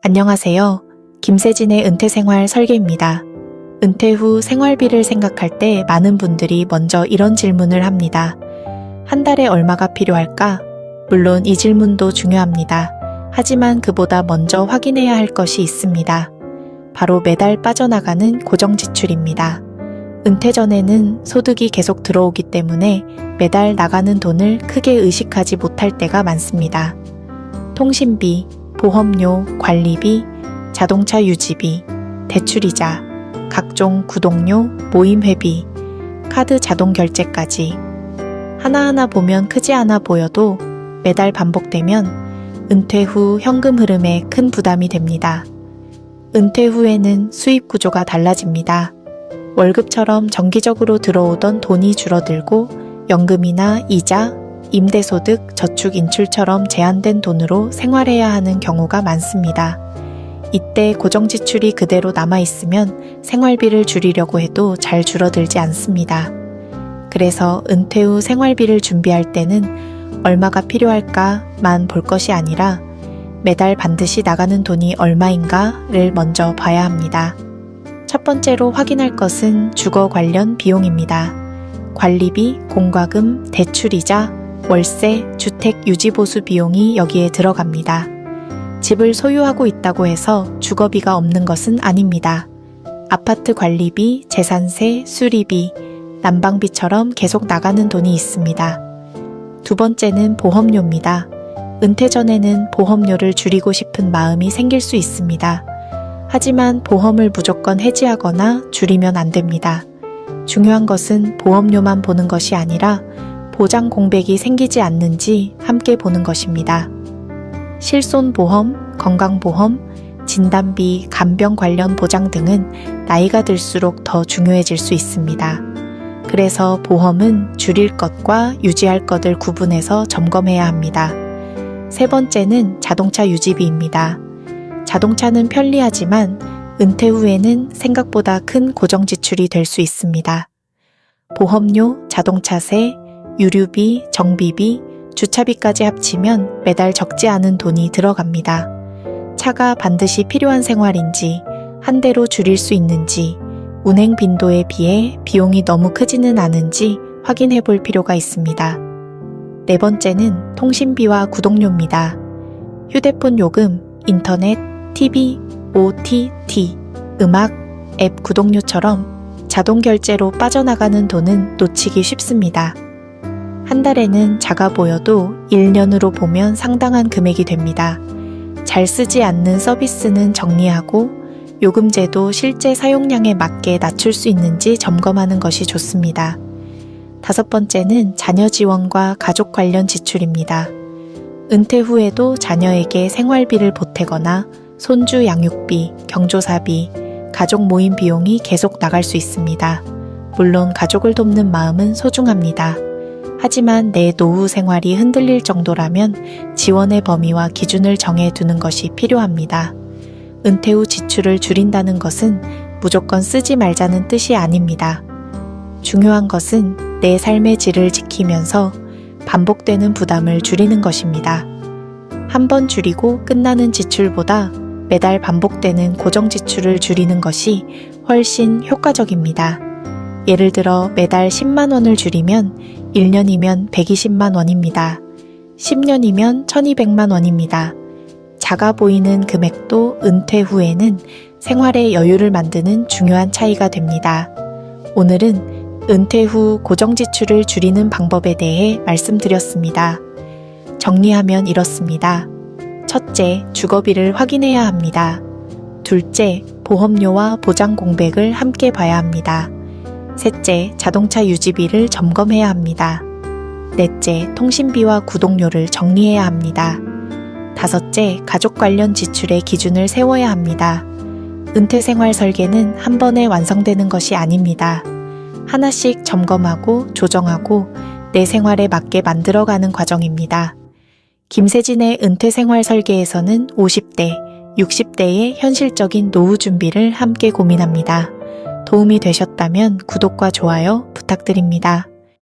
안녕하세요. 김세진의 은퇴생활 설계입니다. 은퇴 후 생활비를 생각할 때 많은 분들이 먼저 이런 질문을 합니다. 한 달에 얼마가 필요할까? 물론 이 질문도 중요합니다. 하지만 그보다 먼저 확인해야 할 것이 있습니다. 바로 매달 빠져나가는 고정지출입니다. 은퇴 전에는 소득이 계속 들어오기 때문에 매달 나가는 돈을 크게 의식하지 못할 때가 많습니다. 통신비, 보험료, 관리비, 자동차 유지비, 대출이자, 각종 구독료, 모임회비, 카드 자동 결제까지 하나하나 보면 크지 않아 보여도 매달 반복되면 은퇴 후 현금 흐름에 큰 부담이 됩니다. 은퇴 후에는 수입 구조가 달라집니다. 월급처럼 정기적으로 들어오던 돈이 줄어들고 연금이나 이자, 임대소득, 저축 인출처럼 제한된 돈으로 생활해야 하는 경우가 많습니다. 이때 고정지출이 그대로 남아있으면 생활비를 줄이려고 해도 잘 줄어들지 않습니다. 그래서 은퇴 후 생활비를 준비할 때는 얼마가 필요할까만 볼 것이 아니라 매달 반드시 나가는 돈이 얼마인가를 먼저 봐야 합니다. 첫 번째로 확인할 것은 주거 관련 비용입니다. 관리비, 공과금, 대출이자, 월세, 주택 유지보수 비용이 여기에 들어갑니다. 집을 소유하고 있다고 해서 주거비가 없는 것은 아닙니다. 아파트 관리비, 재산세, 수리비, 난방비처럼 계속 나가는 돈이 있습니다. 두 번째는 보험료입니다. 은퇴 전에는 보험료를 줄이고 싶은 마음이 생길 수 있습니다. 하지만 보험을 무조건 해지하거나 줄이면 안 됩니다. 중요한 것은 보험료만 보는 것이 아니라 보장 공백이 생기지 않는지 함께 보는 것입니다. 실손보험, 건강보험, 진단비, 간병 관련 보장 등은 나이가 들수록 더 중요해질 수 있습니다. 그래서 보험은 줄일 것과 유지할 것을 구분해서 점검해야 합니다. 세 번째는 자동차 유지비입니다. 자동차는 편리하지만 은퇴 후에는 생각보다 큰 고정지출이 될 수 있습니다. 보험료, 자동차세, 유류비, 정비비, 주차비까지 합치면 매달 적지 않은 돈이 들어갑니다. 차가 반드시 필요한 생활인지, 한 대로 줄일 수 있는지, 운행 빈도에 비해 비용이 너무 크지는 않은지 확인해 볼 필요가 있습니다. 네 번째는 통신비와 구독료입니다. 휴대폰 요금, 인터넷, TV, OTT, 음악, 앱 구독료처럼 자동 결제로 빠져나가는 돈은 놓치기 쉽습니다. 한 달에는 작아 보여도 1년으로 보면 상당한 금액이 됩니다. 잘 쓰지 않는 서비스는 정리하고 요금제도 실제 사용량에 맞게 낮출 수 있는지 점검하는 것이 좋습니다. 다섯 번째는 자녀 지원과 가족 관련 지출입니다. 은퇴 후에도 자녀에게 생활비를 보태거나 손주 양육비, 경조사비, 가족 모임 비용이 계속 나갈 수 있습니다. 물론 가족을 돕는 마음은 소중합니다. 하지만 내 노후 생활이 흔들릴 정도라면 지원의 범위와 기준을 정해 두는 것이 필요합니다. 은퇴 후 지출을 줄인다는 것은 무조건 쓰지 말자는 뜻이 아닙니다. 중요한 것은 내 삶의 질을 지키면서 반복되는 부담을 줄이는 것입니다. 한 번 줄이고 끝나는 지출보다 매달 반복되는 고정 지출을 줄이는 것이 훨씬 효과적입니다. 예를 들어 매달 10만 원을 줄이면 1년이면 120만 원입니다. 10년이면 1200만 원입니다. 작아 보이는 금액도 은퇴 후에는 생활의 여유를 만드는 중요한 차이가 됩니다. 오늘은 은퇴 후 고정 지출을 줄이는 방법에 대해 말씀드렸습니다. 정리하면 이렇습니다. 첫째, 주거비를 확인해야 합니다. 둘째, 보험료와 보장 공백을 함께 봐야 합니다. 셋째, 자동차 유지비를 점검해야 합니다. 넷째, 통신비와 구독료를 정리해야 합니다. 다섯째, 가족 관련 지출의 기준을 세워야 합니다. 은퇴 생활 설계는 한 번에 완성되는 것이 아닙니다. 하나씩 점검하고 조정하고 내 생활에 맞게 만들어가는 과정입니다. 김세진의 은퇴 생활 설계에서는 50대, 60대의 현실적인 노후 준비를 함께 고민합니다. 도움이 되셨다면 구독과 좋아요 부탁드립니다.